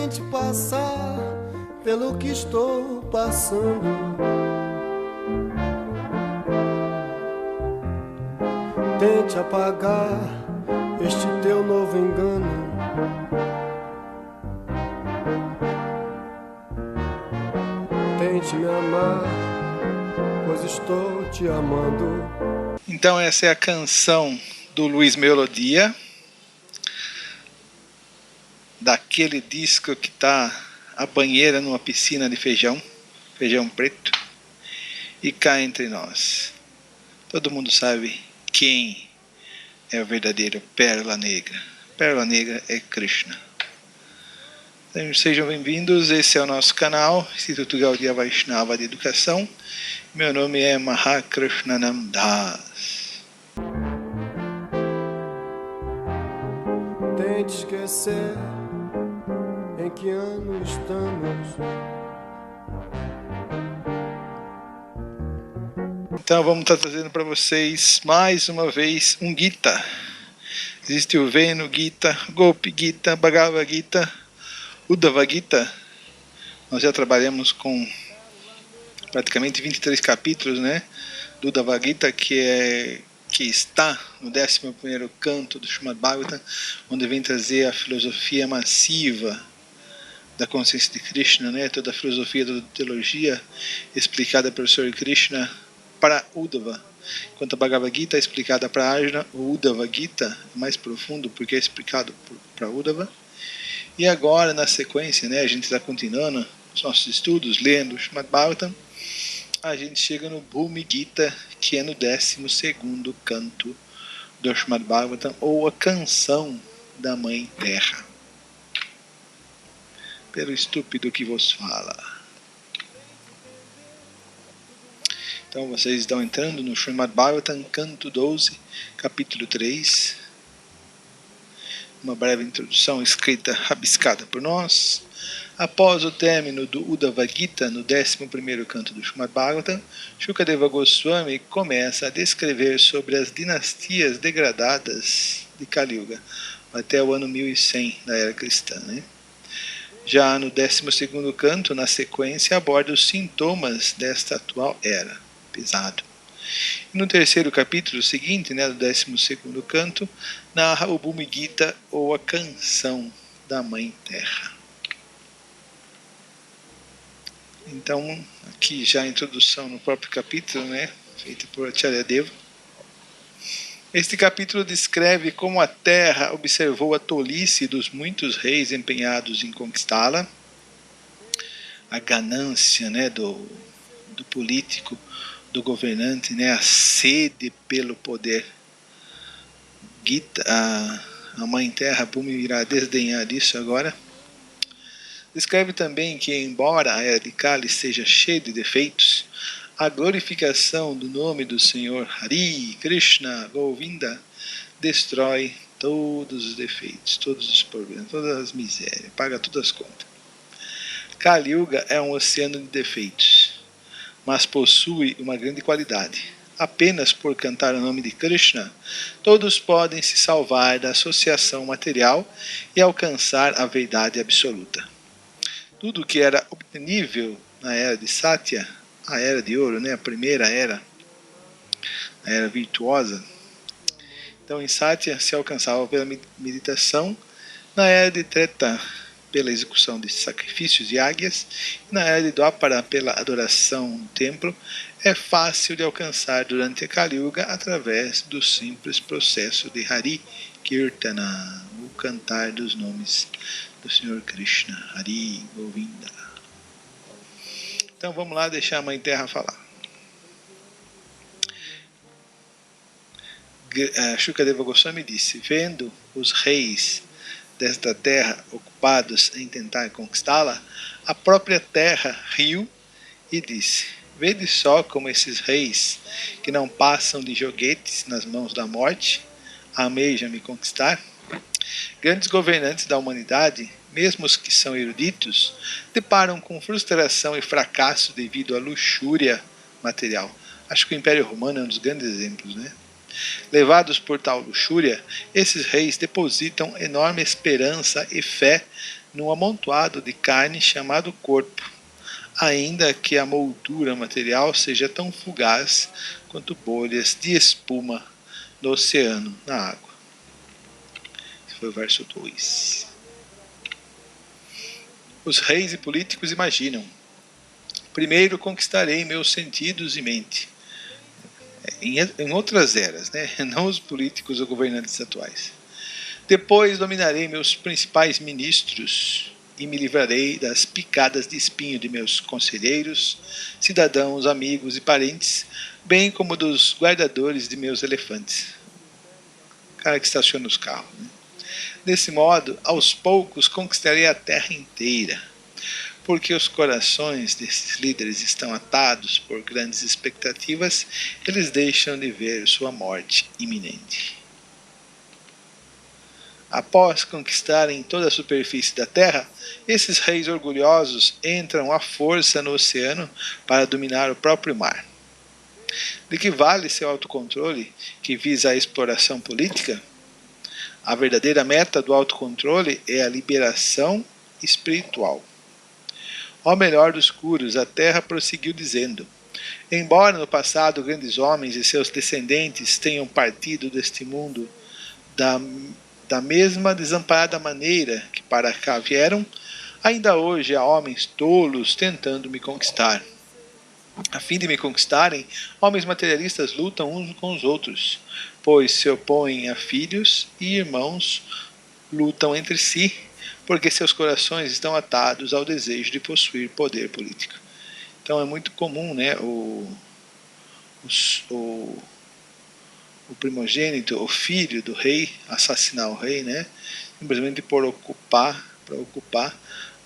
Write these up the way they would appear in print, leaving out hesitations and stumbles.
tente passar pelo que estou passando. Tente apagar este teu novo engano. Tente me amar, pois estou te amando. Então essa é a canção do Luiz Melodia, daquele disco que tá a banheira numa piscina de feijão preto, e cá entre nós. Todo mundo sabe quem é o verdadeiro Pérola Negra. Pérola Negra é Krishna. Então, sejam bem-vindos, esse é o nosso canal, Instituto Gaudiya Vaishnava de Educação. Meu nome é Mahakrishnanam Das. Tente esquecer em que ano estamos. Então vamos estar trazendo para vocês mais uma vez um Gita. Existe o Venu Gita, Gopi Gita, Bhagavad Gita, Uddhava Gita. Nós já trabalhamos com praticamente 23 capítulos, né, do Uddhava Gita, que está no 11º canto do Srimad Bhagavatam, onde vem trazer a filosofia massiva da consciência de Krishna, né, toda a filosofia da teologia explicada pelo Sr. Krishna para Uddhava. Enquanto a Bhagavad Gita é explicada para Arjuna, o Uddhava Gita é mais profundo porque é explicado para Uddhava. E agora, na sequência, né, a gente está continuando os nossos estudos, lendo o Srimad Bhagavatam. A gente chega no Bhumi Gita, que é no 12º canto do Srimad Bhagavatam, ou a canção da Mãe Terra. Pelo estúpido que vos fala. Então vocês estão entrando no Srimad Bhagavatam, canto 12, capítulo 3. Uma breve introdução escrita, rabiscada por nós. Após o término do Uddhava Gita, no 11º canto do Srimad Bhagavatam, Shukadeva Goswami começa a descrever sobre as dinastias degradadas de Kali Yuga, até o ano 1100 da era cristã, né? Já no 12º canto, na sequência, aborda os sintomas desta atual era. Pesado. E no 3º capítulo seguinte, né, do 12º canto, narra o Bhumi Gita, ou a canção da Mãe Terra. Então, aqui já a introdução no próprio capítulo, né, feita por Acharya Deva. Este capítulo descreve como a Terra observou a tolice dos muitos reis empenhados em conquistá-la, a ganância, né, do político, do governante, né, a sede pelo poder. Gita, a Mãe Terra, Bhumi, irá desdenhar disso agora. Descreve também que, embora a era de Kali seja cheia de defeitos, a glorificação do nome do Senhor Hari, Krishna, Govinda, destrói todos os defeitos, todos os problemas, todas as misérias, paga todas as contas. Kali Yuga é um oceano de defeitos, mas possui uma grande qualidade. Apenas por cantar o nome de Krishna, todos podem se salvar da associação material e alcançar a verdade absoluta. Tudo que era obtenível na era de Satya, a era de ouro, né, a primeira era, a era virtuosa. Então em Satya se alcançava pela meditação, na era de Treta pela execução de sacrifícios e águias, e na era de Dwapara pela adoração no templo. É fácil de alcançar durante a Kali Yuga através do simples processo de Hari Kirtana, o cantar dos nomes do Senhor Krishna, Hari, Govinda. Então vamos lá deixar a Mãe Terra falar. Shukadeva Goswami disse: vendo os reis desta terra ocupados em tentar conquistá-la, a própria terra riu e disse: vede só como esses reis, que não passam de joguetes nas mãos da morte, almejam me conquistar. Grandes governantes da humanidade, mesmo os que são eruditos, deparam com frustração e fracasso devido à luxúria material. Acho que o Império Romano é um dos grandes exemplos, né? Levados por tal luxúria, esses reis depositam enorme esperança e fé num amontoado de carne chamado corpo, ainda que a moldura material seja tão fugaz quanto bolhas de espuma no oceano, na água. Esse foi o verso 2. Os reis e políticos imaginam: primeiro conquistarei meus sentidos e mente. Em outras eras, né? Não os políticos ou governantes atuais. Depois dominarei meus principais ministros e me livrarei das picadas de espinho de meus conselheiros, cidadãos, amigos e parentes, bem como dos guardadores de meus elefantes. O cara que estaciona os carros, né? Desse modo, aos poucos conquistarei a terra inteira, porque os corações desses líderes estão atados por grandes expectativas, eles deixam de ver sua morte iminente. Após conquistarem toda a superfície da terra, esses reis orgulhosos entram à força no oceano para dominar o próprio mar. De que vale seu autocontrole, que visa a exploração política? A verdadeira meta do autocontrole é a liberação espiritual. Ó melhor dos curos, a terra prosseguiu dizendo: embora no passado grandes homens e seus descendentes tenham partido deste mundo da mesma desamparada maneira que para cá vieram, ainda hoje há homens tolos tentando me conquistar. A fim de me conquistarem, homens materialistas lutam uns com os outros, pois se opõem a filhos e irmãos, lutam entre si, porque seus corações estão atados ao desejo de possuir poder político. Então é muito comum, né, o primogênito, o filho do rei, assassinar o rei, né, simplesmente para ocupar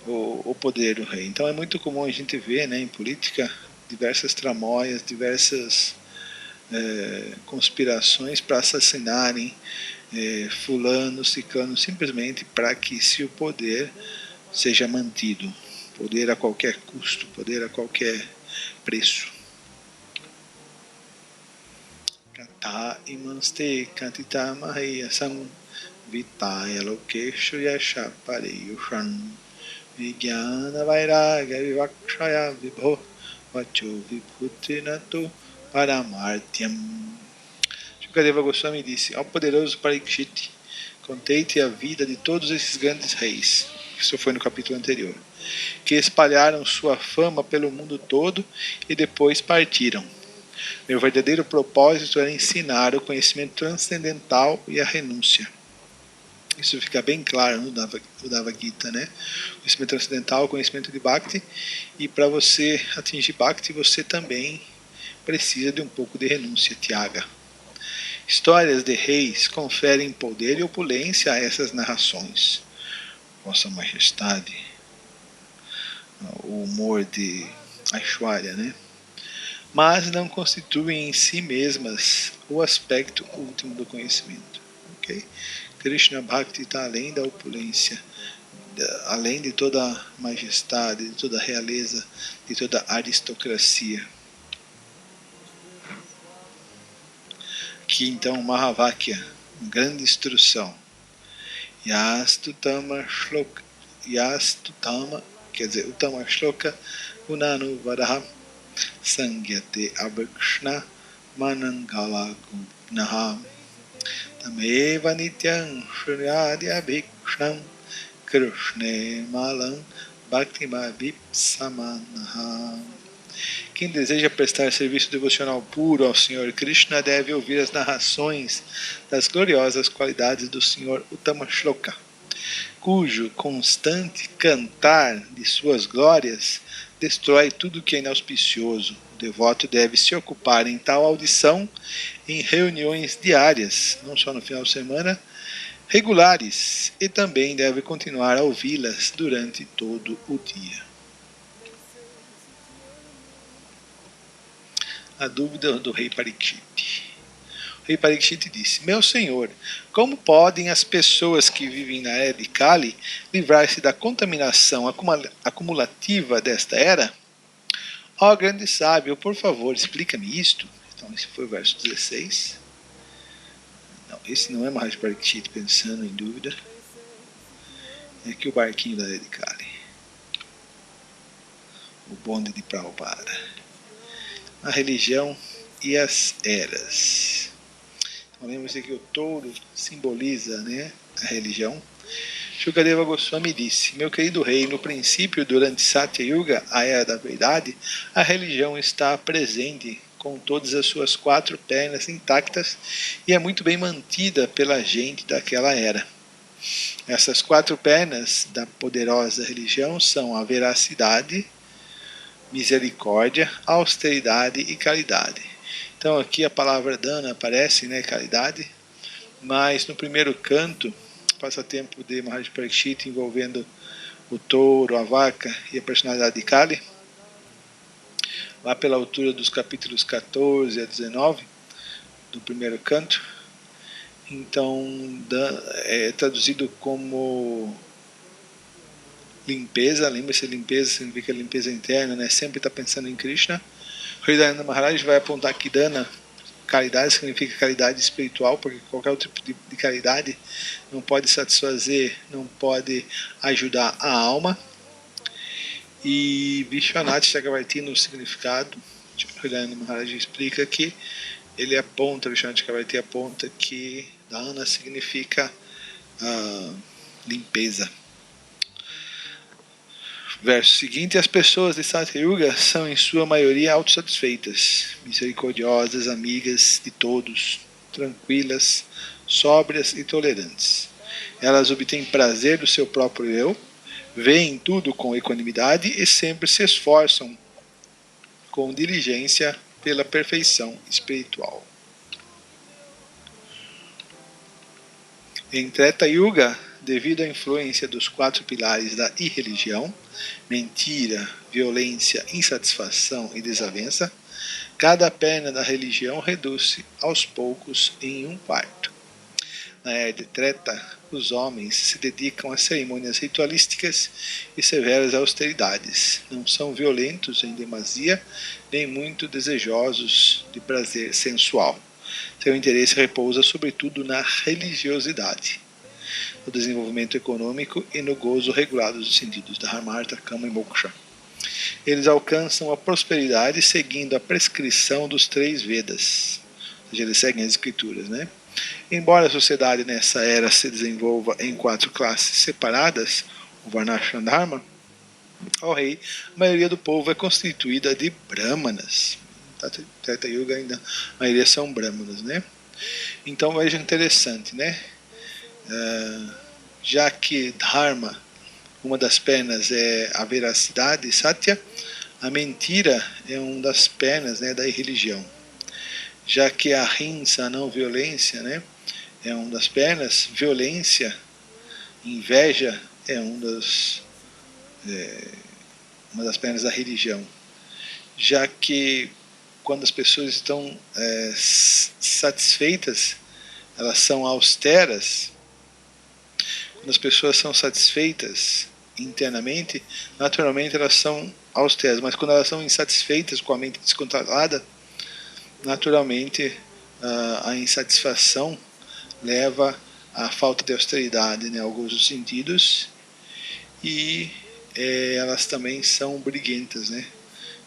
o poder do rei. Então é muito comum a gente ver, né, em política diversas tramóias, diversas conspirações para assassinarem fulano, ciclano, simplesmente para que se o poder seja mantido, poder a qualquer custo, poder a qualquer preço. Kata imanste kantita mahayasam vitaya lokeshu yasha pariyushan vijnana vairagya vivakshaya vibho vacho vibhutinato paramartyam. Shukadeva Goswami disse: ao poderoso Parikshit, contei-te a vida de todos esses grandes reis, isso foi no capítulo anterior, que espalharam sua fama pelo mundo todo e depois partiram. Meu verdadeiro propósito era ensinar o conhecimento transcendental e a renúncia. Isso fica bem claro no Dava Gita, né? Conhecimento transcendental, conhecimento de Bhakti, e para você atingir Bhakti, você também precisa de um pouco de renúncia, Tyaga. Histórias de reis conferem poder e opulência a essas narrações. Vossa Majestade, o humor de Aishwarya, né? Mas não constituem em si mesmas o aspecto último do conhecimento. Okay? Krishna Bhakti está além da opulência, além de toda a majestade, de toda a realeza, de toda a aristocracia. Aqui então Mahavakya, grande instrução. Yastutama shloka, quer dizer, Uttama shloka unanu vadaha sangyate abhakshna manangala gupnaha tameva nityam shrinyadi abhikshnam krishne malam bhaktima vipsamanaha. Quem deseja prestar serviço devocional puro ao Senhor Krishna deve ouvir as narrações das gloriosas qualidades do Senhor Uttama Shloka, cujo constante cantar de suas glórias destrói tudo que é inauspicioso. O devoto deve se ocupar em tal audição em reuniões diárias, não só no final de semana, regulares, e também deve continuar a ouvi-las durante todo o dia. A dúvida do rei Parikshit. O rei Parikshit disse: meu senhor, como podem as pessoas que vivem na era de Kali livrar-se da contaminação acumulativa desta era? Ó grande sábio, por favor, explica-me isto. Então esse foi o verso 16. Não, esse não é Maharaj Parikshit pensando em dúvida. É aqui o barquinho da Lady Kali. O bonde de Prabhupada. A religião e as eras. Então, lembre-se que o touro simboliza, né, a religião. Shukadeva Goswami disse: meu querido rei, no princípio, durante Satya Yuga, a era da verdade, a religião está presente com todas as suas 4 pernas intactas e é muito bem mantida pela gente daquela era. Essas 4 pernas da poderosa religião são a veracidade, misericórdia, austeridade e caridade. Então aqui a palavra dana aparece, né, caridade, mas no primeiro canto, passatempo de Maharaj Parikshit envolvendo o touro, a vaca e a personalidade de Kali, lá pela altura dos capítulos 14 a 19 do primeiro canto, então é traduzido como limpeza. Lembra-se, limpeza significa limpeza interna, né? Sempre está pensando em Krishna. Hridayananda Maharaj vai apontar que dana, caridade, significa caridade espiritual, porque qualquer outro tipo de caridade não pode satisfazer, não pode ajudar a alma. E Vishwanath Chakravarti, no significado, Hridayananda Maharaj explica que ele aponta, Vishwanath Chakravarti aponta que dana significa limpeza. Verso seguinte: as pessoas de Satya Yuga são em sua maioria autossatisfeitas, misericordiosas, amigas de todos, tranquilas, sóbrias e tolerantes. Elas obtêm prazer do seu próprio eu, veem tudo com equanimidade e sempre se esforçam com diligência pela perfeição espiritual. Em Treta Yuga, devido à influência dos 4 pilares da irreligião, mentira, violência, insatisfação e desavença, cada perna da religião reduz-se aos poucos em 1/4. Na era de Treta, os homens se dedicam a cerimônias ritualísticas e severas austeridades. Não são violentos em demasia, nem muito desejosos de prazer sensual. Seu interesse repousa sobretudo na religiosidade, no desenvolvimento econômico e no gozo regulado dos sentidos da Dharmartha, Kama e Moksha. Eles alcançam a prosperidade seguindo a prescrição dos 3 Vedas, ou seja, eles seguem as escrituras, né? Embora a sociedade nessa era se desenvolva em 4 classes separadas, o Varnashram Dharma, ao rei, a maioria do povo é constituída de Brahmanas. Treta Yuga ainda, a maioria são Brahmanas, né? Então veja interessante, né? Já que Dharma, uma das pernas é a veracidade, Satya, a mentira é uma das pernas, né, da irreligião. Já que a Hinsa, a não violência, né, é uma das pernas, violência, inveja é uma das pernas da religião. Já que quando as pessoas estão satisfeitas, elas são austeras. Quando as pessoas são satisfeitas internamente, naturalmente elas são austeras, mas quando elas são insatisfeitas, com a mente descontrolada, naturalmente a insatisfação leva à falta de austeridade, né, alguns dos sentidos, e elas também são briguentas, né?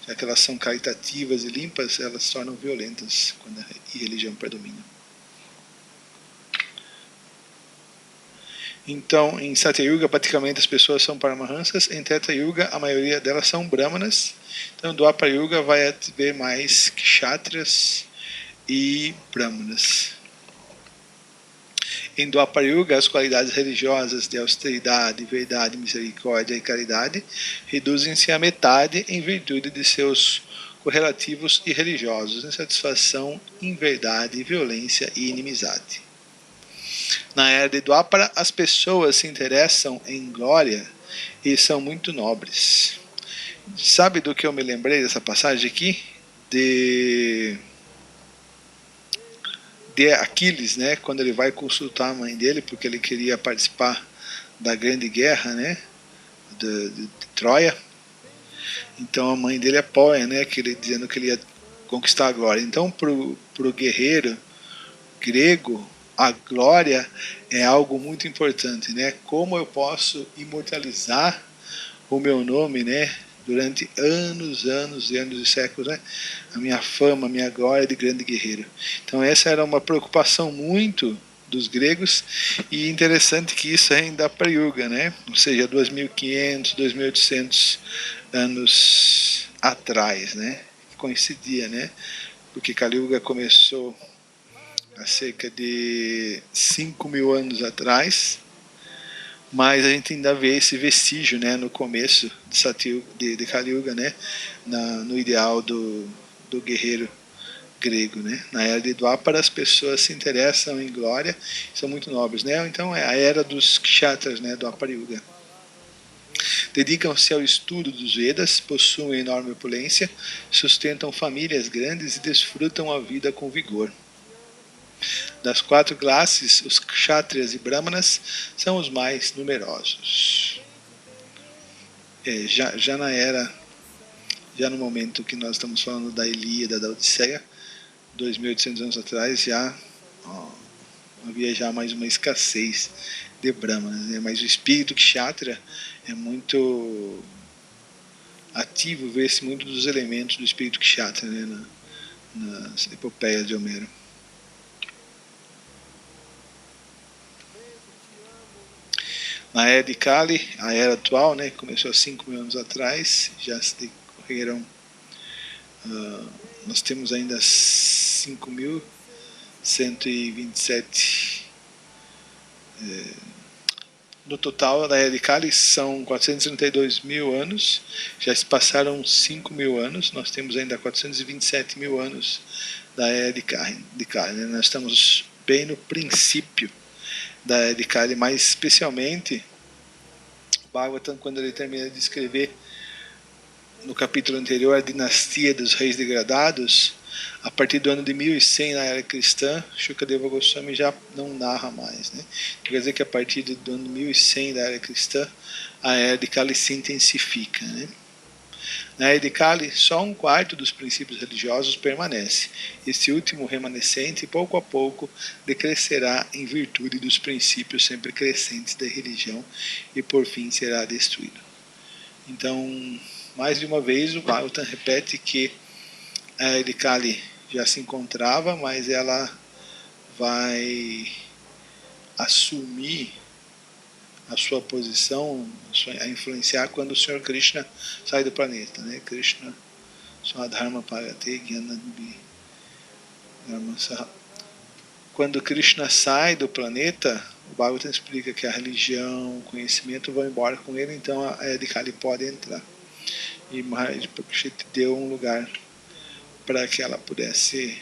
Já que elas são caritativas e limpas, elas se tornam violentas quando a religião predomina. Então, em Satya Yuga, praticamente as pessoas são Paramahansas. Em Treta Yuga, a maioria delas são Brahmanas. Então, em Dwapara Yuga vai haver mais Kshatriyas e Brahmanas. Em Dwapara Yuga, as qualidades religiosas de austeridade, verdade, misericórdia e caridade reduzem-se à metade em virtude de seus correlativos irreligiosos, insatisfação, inverdade, violência e inimizade. Na era de Dwapara, as pessoas se interessam em glória e são muito nobres. Sabe do que eu me lembrei dessa passagem aqui? De Aquiles, né? Quando ele vai consultar a mãe dele, porque ele queria participar da grande guerra, né? de Troia. Então a mãe dele apoia, né? Dizendo que ele ia conquistar a glória. Então, para o guerreiro grego, a glória é algo muito importante, né? Como eu posso imortalizar o meu nome, né? Durante anos, anos e anos e séculos, né? A minha fama, a minha glória de grande guerreiro. Então essa era uma preocupação muito dos gregos, e interessante que isso ainda para Yuga, né? Ou seja, 2500, 2800 anos atrás, né? Coincidia, né? Porque Kali Yuga começou há cerca de 5.000 anos atrás, mas a gente ainda vê esse vestígio, né, no começo de Kali Yuga, né, no ideal do guerreiro grego, né. Na era de Dwapara as pessoas se interessam em glória, são muito nobres, né. Então é a era dos kshatras, né, Dwapara Yuga. Dedicam-se ao estudo dos Vedas, possuem enorme opulência, sustentam famílias grandes e desfrutam a vida com vigor. Das 4 classes, os kshatriyas e brahmanas são os mais numerosos. Já na era, já no momento que nós estamos falando da Ilíada, da Odisseia, 2.800 anos atrás, já havia já mais uma escassez de brahmanas, né? Mas o espírito kshatriya é muito ativo, vê-se muito dos elementos do espírito kshatriya, né? nas epopeias de Homero. Na era de Kali, a era atual, né, começou há 5.000 anos atrás, já se decorreram, nós temos ainda 5.127. No total, na era de Kali são 432.000 anos, já se passaram 5.000 anos, nós temos ainda 427.000 anos da era de Kali, né? Nós estamos bem no princípio da era de Kali, mais especialmente o Bhagavatam, quando ele termina de escrever no capítulo anterior a dinastia dos reis degradados, a partir do ano de 1100 na era cristã, Shukadeva Goswami já não narra mais, né? Quer dizer que a partir do ano de 1100 da era cristã, a era de Kali se intensifica, né? Na era de Kali, só 1/4 dos princípios religiosos permanece. Esse último remanescente, pouco a pouco, decrescerá em virtude dos princípios sempre crescentes da religião e, por fim, será destruído. Então, mais de uma vez, o Bhagavatam repete que a era de Kali já se encontrava, mas ela vai assumir a sua posição, a influenciar quando o Senhor Krishna sai do planeta, né? Krishna Swadharma Pagate Gyanadbi. Quando Krishna sai do planeta, o Bhagavatam explica que a religião, o conhecimento vão embora com ele, então a era de Kali pode entrar. E Maharaj Parikshit deu um lugar para que ela pudesse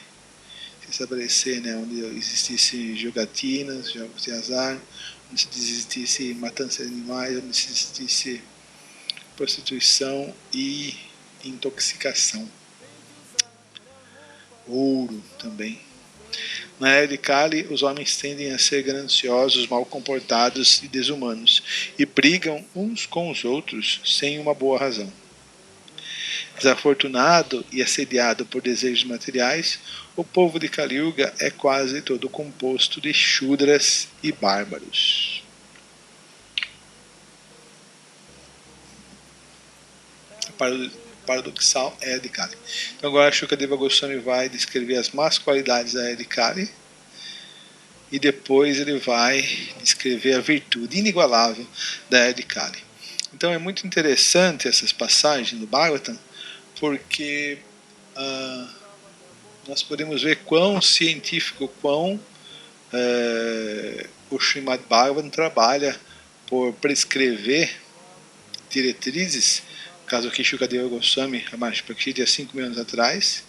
se estabelecer, né, onde existisse jogatinas, jogos de azar, onde existisse matança de animais, onde existisse prostituição e intoxicação. Ouro também. Na era de Kali, os homens tendem a ser gananciosos, mal comportados e desumanos, e brigam uns com os outros sem uma boa razão. Desafortunado e assediado por desejos materiais, o povo de Kali Yuga é quase todo composto de shudras e bárbaros. Paradoxal era de Kali. Então agora Shukadeva Goswami vai descrever as más qualidades da era de Kali e depois ele vai descrever a virtude inigualável da era de Kali. Então é muito interessante essas passagens do Bhagavatam, porque nós podemos ver quão científico, quão o Srimad Bhagavatam trabalha por prescrever diretrizes, caso aqui Shukadeva Goswami, a Maharaj Parikshit há 5.000 anos atrás,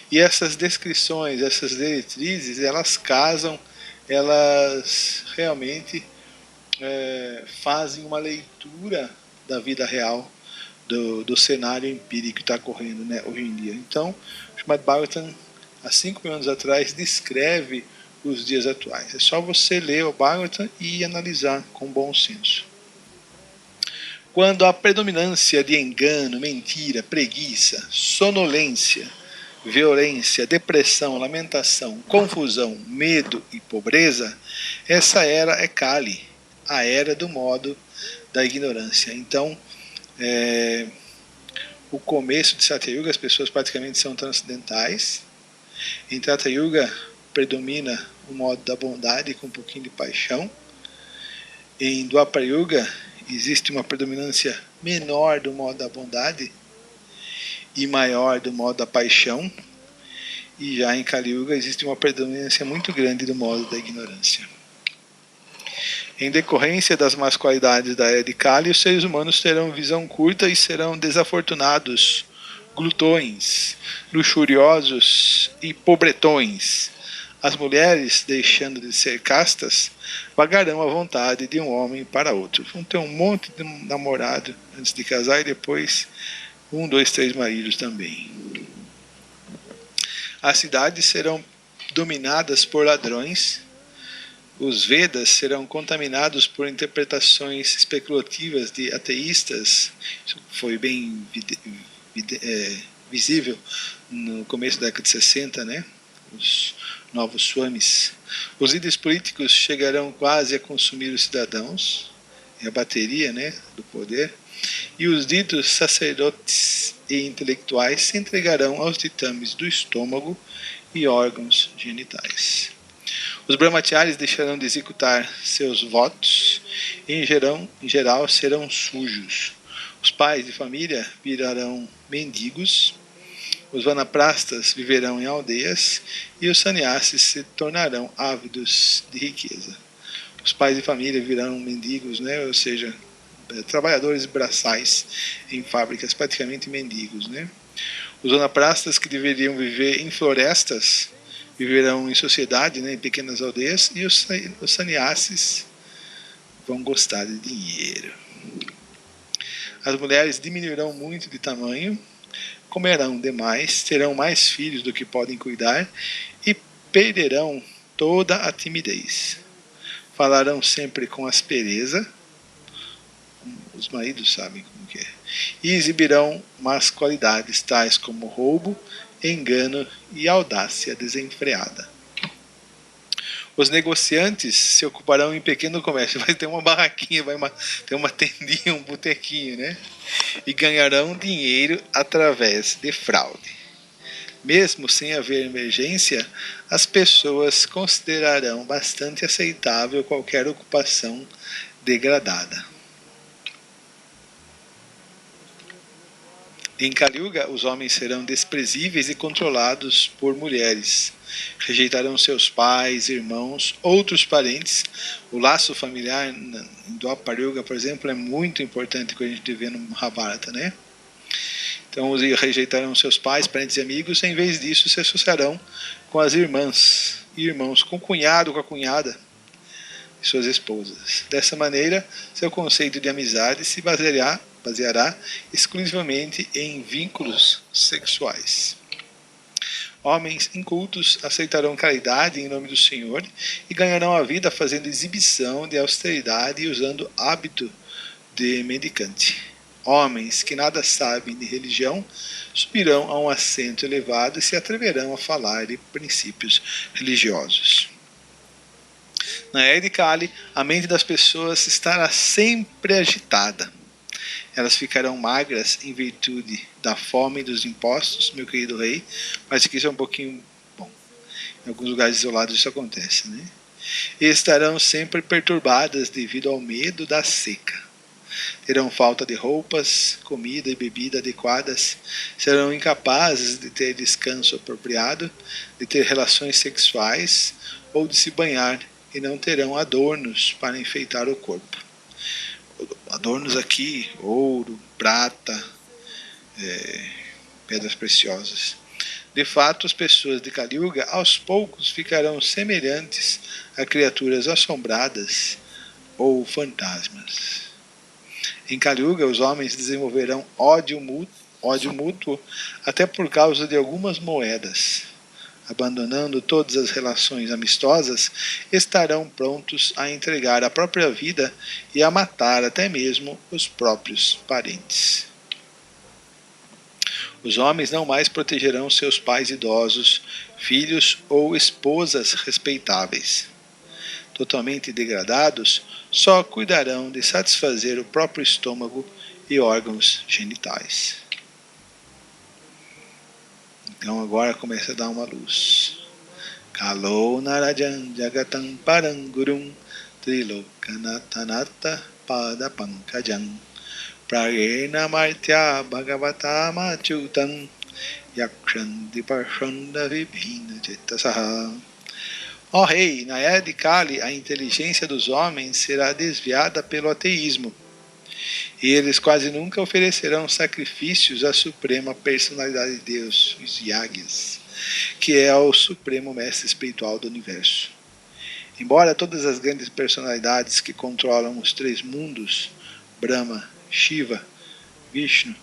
e essas descrições, essas diretrizes, elas casam, elas realmente fazem uma leitura da vida real, do cenário empírico que está ocorrendo, né, hoje em dia. Então, o Srimad Bhagavatam, há 5.000 anos atrás, descreve os dias atuais. É só você ler o Bhagavatam e analisar com bom senso. Quando a predominância de engano, mentira, preguiça, sonolência, violência, depressão, lamentação, confusão, medo e pobreza, essa era é Kali, a era do modo da ignorância. Então, o começo de Satya Yuga, as pessoas praticamente são transcendentais. Em Treta Yuga predomina o modo da bondade com um pouquinho de paixão. Em Dwapara Yuga existe uma predominância menor do modo da bondade e maior do modo da paixão. E já em Kali Yuga existe uma predominância muito grande do modo da ignorância. Em decorrência das más qualidades da era de Kali, os seres humanos terão visão curta e serão desafortunados, glutões, luxuriosos e pobretões. As mulheres, deixando de ser castas, vagarão à vontade de um homem para outro. Vão ter um monte de namorado antes de casar e depois 1, 2, 3 maridos também. As cidades serão dominadas por ladrões. Os Vedas serão contaminados por interpretações especulativas de ateístas. Isso foi bem visível no começo da década de 60, né? Os novos swamis. Os líderes políticos chegarão quase a consumir os cidadãos, é a bateria, né, do poder, e os ditos sacerdotes e intelectuais se entregarão aos ditames do estômago e órgãos genitais. Os brahmacharis deixarão de executar seus votos e, em geral, serão sujos. Os pais de família virarão mendigos, os vanaprastas viverão em aldeias e os sannyasis se tornarão ávidos de riqueza. Os pais de família virarão mendigos, né? Ou seja, trabalhadores braçais em fábricas, praticamente mendigos, né? Os vanaprastas, que deveriam viver em florestas, viverão em sociedade, né, em pequenas aldeias, e os sannyasis vão gostar de dinheiro. As mulheres diminuirão muito de tamanho, comerão demais, terão mais filhos do que podem cuidar e perderão toda a timidez. Falarão sempre com aspereza, os maridos sabem como que é, e exibirão más qualidades tais como roubo, engano e audácia desenfreada. Os negociantes se ocuparão em pequeno comércio. Vai ter uma barraquinha, vai ter uma tendinha, um botequinho, né? E ganharão dinheiro através de fraude. Mesmo sem haver emergência, as pessoas considerarão bastante aceitável qualquer ocupação degradada. Em Kali Yuga, os homens serão desprezíveis e controlados por mulheres. Rejeitarão seus pais, irmãos, outros parentes. O laço familiar em Dwapara Yuga, por exemplo, é muito importante que a gente vê no Mahabharata, né? Então, rejeitarão seus pais, parentes e amigos, e em vez disso se associarão com as irmãs e irmãos, com o cunhado, com a cunhada e suas esposas. Dessa maneira, seu conceito de amizade se baseará exclusivamente em vínculos sexuais. Homens incultos aceitarão caridade em nome do Senhor e ganharão a vida fazendo exibição de austeridade e usando hábito de mendicante. Homens que nada sabem de religião subirão a um assento elevado e se atreverão a falar de princípios religiosos. Na era de Kali, a mente das pessoas estará sempre agitada. Elas ficarão magras em virtude da fome e dos impostos, meu querido rei, mas aqui isso é um pouquinho bom. Em alguns lugares isolados isso acontece, né? E estarão sempre perturbadas devido ao medo da seca. Terão falta de roupas, comida e bebida adequadas, serão incapazes de ter descanso apropriado, de ter relações sexuais ou de se banhar e não terão adornos para enfeitar o corpo. Adornos aqui, ouro, prata, pedras preciosas. De fato, as pessoas de Kali Yuga aos poucos ficarão semelhantes a criaturas assombradas ou fantasmas. Em Kali Yuga, os homens desenvolverão ódio mútuo até por causa de algumas moedas. Abandonando todas as relações amistosas, estarão prontos a entregar a própria vida e a matar até mesmo os próprios parentes. Os homens não mais protegerão seus pais idosos, filhos ou esposas respeitáveis. Totalmente degradados, só cuidarão de satisfazer o próprio estômago e órgãos genitais. Então agora começa a dar uma luz. Kalo narajan jagatam parangurum trilokanatanata pada pankajam pragena martya bhagavata machutam yakshanti parshanda vibhina chetasaha. Ó rei, na era de Kali, a inteligência dos homens será desviada pelo ateísmo, e eles quase nunca oferecerão sacrifícios à suprema personalidade de Deus, os Yagyas, que é o supremo mestre espiritual do universo. Embora todas as grandes personalidades que controlam os três mundos, Brahma, Shiva, Vishnu,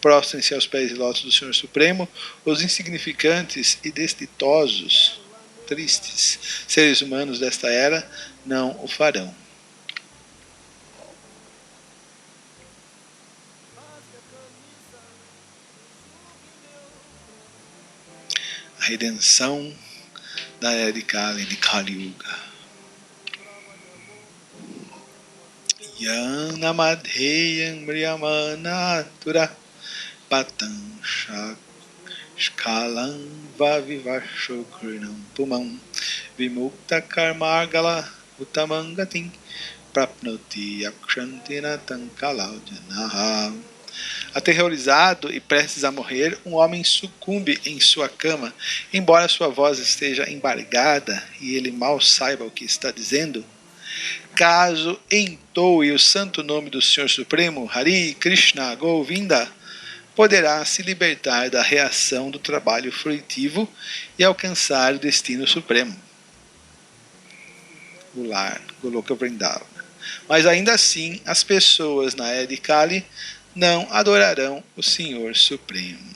prostrem-se aos pés de lótus do Senhor Supremo, os insignificantes e desditosos, tristes seres humanos desta era não o farão. A redenção da era de Kali Yuga. Yanamadheyam Mriyamanatura Patam Shkalam Vavivashokrinam Pumam Vimukta Karmargala Utamangatim Prapnoti Yakshantina Tankalaudyanaha. Aterrorizado e prestes a morrer, um homem sucumbe em sua cama, embora sua voz esteja embargada e ele mal saiba o que está dizendo. Caso entoe o santo nome do Senhor Supremo, Hari Krishna Govinda, poderá se libertar da reação do trabalho fruitivo e alcançar o destino supremo, o lar, Goloka Vrindavana. Mas ainda assim, as pessoas na era de Kali não adorarão o Senhor Supremo.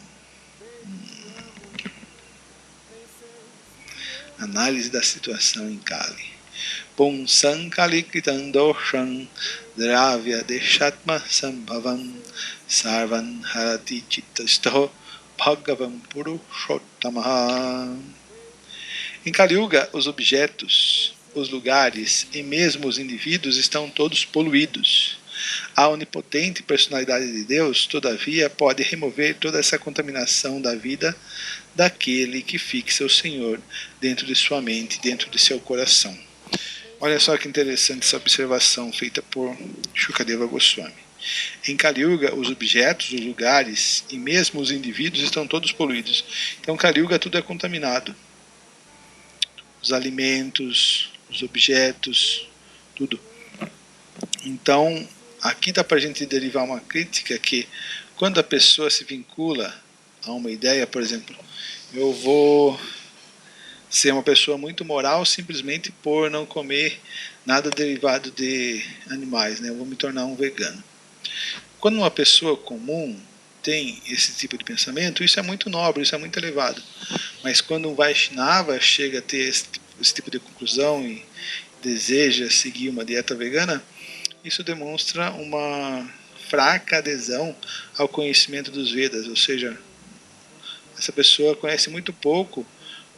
Análise da situação em Kali. Punsam Kalikritam Dosham Dravya Deshatma Sambhavam Sarvan Harati Chittasto Bhagavan Purushottamaha. Em Kali Yuga, os objetos, os lugares e mesmo os indivíduos estão todos poluídos. A onipotente personalidade de Deus, todavia, pode remover toda essa contaminação da vida daquele que fixa o Senhor dentro de sua mente, dentro de seu coração. Olha só que interessante essa observação feita por Shukadeva Goswami. Em Kali Yuga, os objetos, os lugares e mesmo os indivíduos estão todos poluídos. Então, Kali Yuga, tudo é contaminado. Os alimentos, os objetos, tudo. Então, aqui dá para a gente derivar uma crítica que quando a pessoa se vincula a uma ideia, por exemplo, eu vou ser uma pessoa muito moral simplesmente por não comer nada derivado de animais, né? Eu vou me tornar um vegano. Quando uma pessoa comum tem esse tipo de pensamento, isso é muito nobre, isso é muito elevado. Mas quando um Vaishnava chega a ter esse tipo de conclusão e deseja seguir uma dieta vegana, isso demonstra uma fraca adesão ao conhecimento dos Vedas, ou seja, essa pessoa conhece muito pouco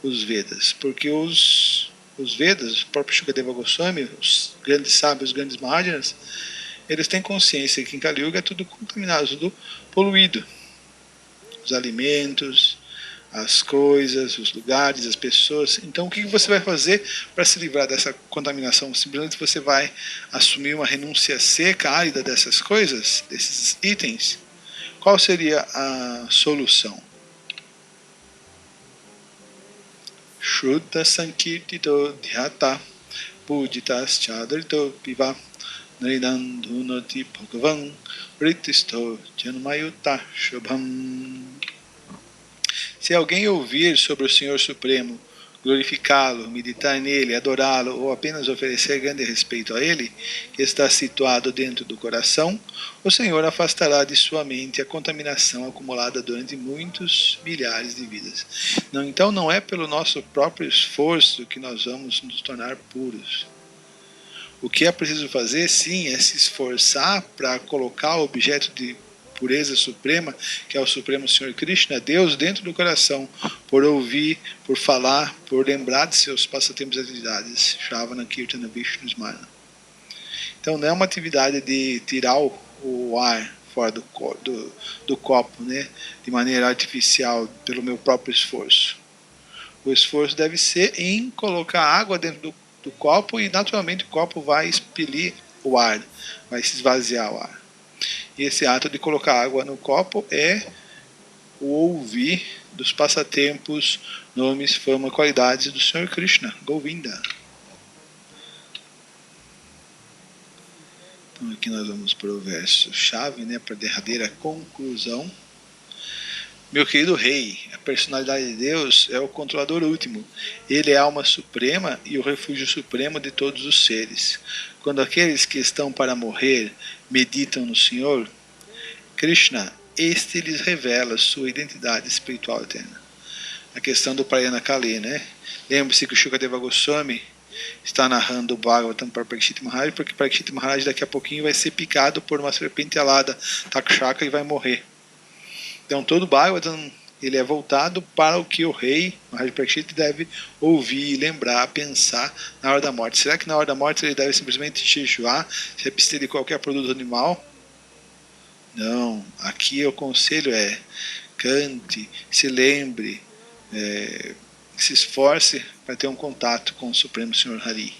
os Vedas, porque os Vedas, o próprio Shukadeva Goswami, os grandes sábios, os grandes Mahajanas, eles têm consciência que em Kali Yuga é tudo contaminado, tudo poluído. Os alimentos, as coisas, os lugares, as pessoas. Então o que você vai fazer para se livrar dessa contaminação? Simplesmente você vai assumir uma renúncia seca, árida dessas coisas, desses itens? Qual seria a solução? Shuddha Sankirtito Dhyata Pujitas Chadrito Piva Nridandhunoti Bhagavan Ritisto Janmayuta Shubham. Se alguém ouvir sobre o Senhor Supremo, glorificá-lo, meditar nele, adorá-lo ou apenas oferecer grande respeito a ele, que está situado dentro do coração, o Senhor afastará de sua mente a contaminação acumulada durante muitos milhares de vidas. Então não é pelo nosso próprio esforço que nós vamos nos tornar puros. O que é preciso fazer, sim, é se esforçar para colocar o objeto de pureza suprema, que é o Supremo Senhor Krishna, Deus dentro do coração, por ouvir, por falar, por lembrar de seus passatempos e atividades. Shravana, Kirtana, Vishnu, Smana. Então não é uma atividade de tirar o ar fora do copo, né, de maneira artificial, pelo meu próprio esforço. O esforço deve ser em colocar água dentro do copo e naturalmente o copo vai expelir o ar, vai se esvaziar o ar. E esse ato de colocar água no copo é o ouvir dos passatempos, nomes, fama, qualidades do Senhor Krishna, Govinda. Então aqui nós vamos para o verso chave, né, para a derradeira conclusão. Meu querido rei, a personalidade de Deus é o controlador último. Ele é a alma suprema e o refúgio supremo de todos os seres. Quando aqueles que estão para morrer meditam no Senhor, Krishna, este lhes revela sua identidade espiritual eterna. A questão do Prayana Kali, né? Lembre-se que o Shukadeva Goswami está narrando o Bhagavatam para Parikshit Maharaj, porque Parikshit Maharaj daqui a pouquinho vai ser picado por uma serpente alada, Takshaka, e vai morrer. Então todo o Bhagavatam ele é voltado para o que o rei, Maharaj Parikshit, deve ouvir, lembrar, pensar na hora da morte. Será que na hora da morte ele deve simplesmente jejuar, se abster de qualquer produto animal? Não, aqui o conselho é cante, se lembre, se esforce para ter um contato com o Supremo Senhor Hari.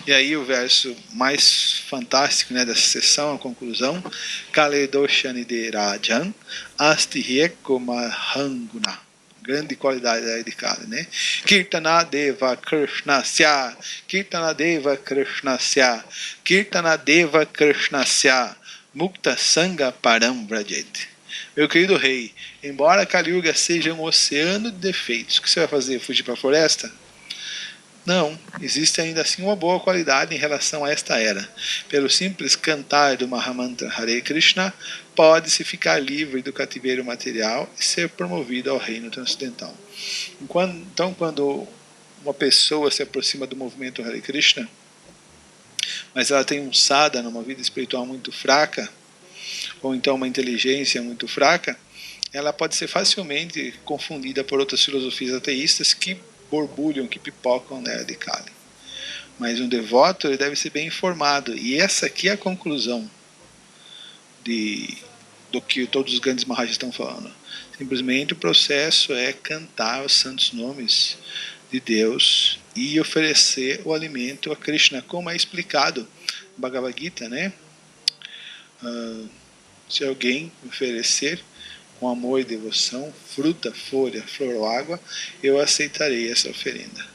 E aí o verso mais fantástico, né, dessa sessão, a conclusão, Kaledoshani de Rajan Astiheko Mahanguna. Grande qualidade aí de Kali, né? Kirtana Deva Krishnasya, Kirtana Deva Krishnasya, Kirtana Deva Krishnasya, Mukta Sangha Param Vrajet. Meu querido rei, embora Kali Yuga seja um oceano de defeitos, o que você vai fazer? Fugir para a floresta? Não, existe ainda assim uma boa qualidade em relação a esta era. Pelo simples cantar do Mahamantra Hare Krishna, pode-se ficar livre do cativeiro material e ser promovido ao reino transcendental. Então, quando uma pessoa se aproxima do movimento Hare Krishna, mas ela tem um sadhana, uma vida espiritual muito fraca, ou então uma inteligência muito fraca, ela pode ser facilmente confundida por outras filosofias ateístas que borbulham, que pipocam nela de Kali. Mas um devoto ele deve ser bem informado, e essa aqui é a conclusão do que todos os grandes Maharajis estão falando. Simplesmente o processo é cantar os santos nomes de Deus e oferecer o alimento a Krishna, como é explicado no Bhagavad Gita, né? Se alguém oferecer com amor e devoção, fruta, folha, flor ou água, eu aceitarei essa oferenda.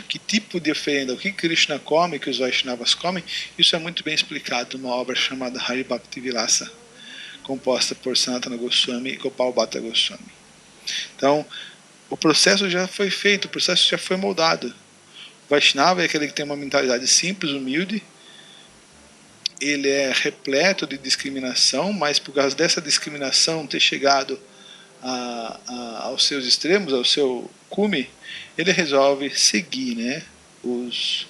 Que tipo de oferenda? O que Krishna come, que os Vaishnavas comem? Isso é muito bem explicado numa obra chamada Hari Bhakti Vilasa, composta por Sanatana Goswami e Gopal Bhatta Goswami. Então, o processo já foi feito, o processo já foi moldado. O Vaishnava é aquele que tem uma mentalidade simples, humilde, ele é repleto de discriminação, mas por causa dessa discriminação ter chegado aos seus extremos, ao seu cume, ele resolve seguir, né, os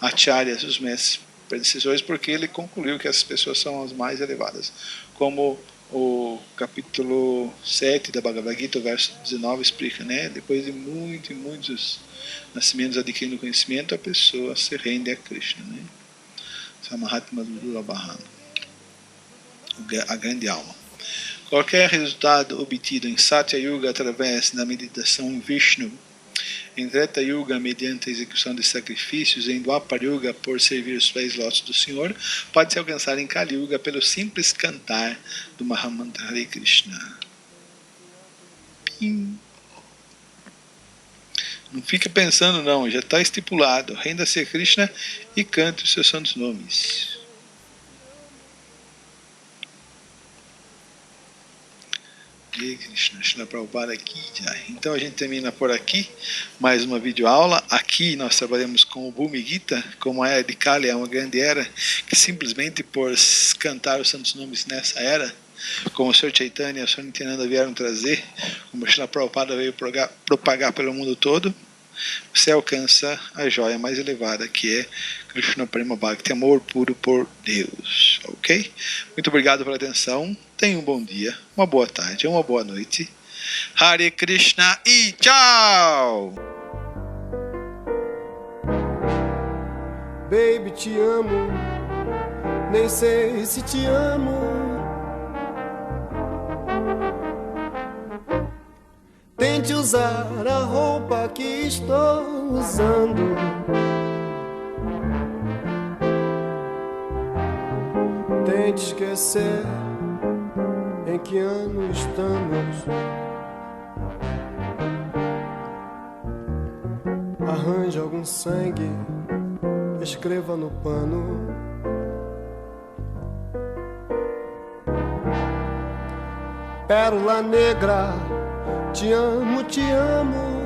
acharyas, os mestres predecessores, porque ele concluiu que essas pessoas são as mais elevadas. Como o capítulo 7 da Bhagavad Gita, o verso 19 explica, né, depois de muitos nascimentos adquirindo conhecimento, a pessoa se rende a Krishna, né? Mahatma Dulabhana, a grande alma. Qualquer resultado obtido em Satya Yuga através da meditação em Vishnu, em Treta Yuga mediante a execução de sacrifícios, em Dwapara Yuga por servir os pés lótus do Senhor, pode se alcançar em Kali Yuga pelo simples cantar do Mahamantra Hare Krishna. Pim. Não fica pensando não, já está estipulado. Renda-se a Krishna e cante os seus santos nomes. E Krishna, Shila Prabhupada aqui já. Então a gente termina por aqui mais uma videoaula. Aqui nós trabalhamos com o Bhumi Gita, como a era de Kali é uma grande era, que simplesmente por cantar os santos nomes nessa era, como o Sr. Chaitanya e o Sr. Nityananda vieram trazer, como o Shila Prabhupada veio propagar pelo mundo todo, você alcança a joia mais elevada, que é Krishna Prema Bhakti, amor puro por Deus. Ok? Muito obrigado pela atenção. tenha um bom dia, uma boa tarde, uma boa noite. Hare Krishna e tchau! Baby, te amo, nem sei se te amo. Tente usar a roupa que estou usando. Tente esquecer em que ano estamos. Arranje algum sangue, escreva no pano. Pérola negra, te amo, te amo.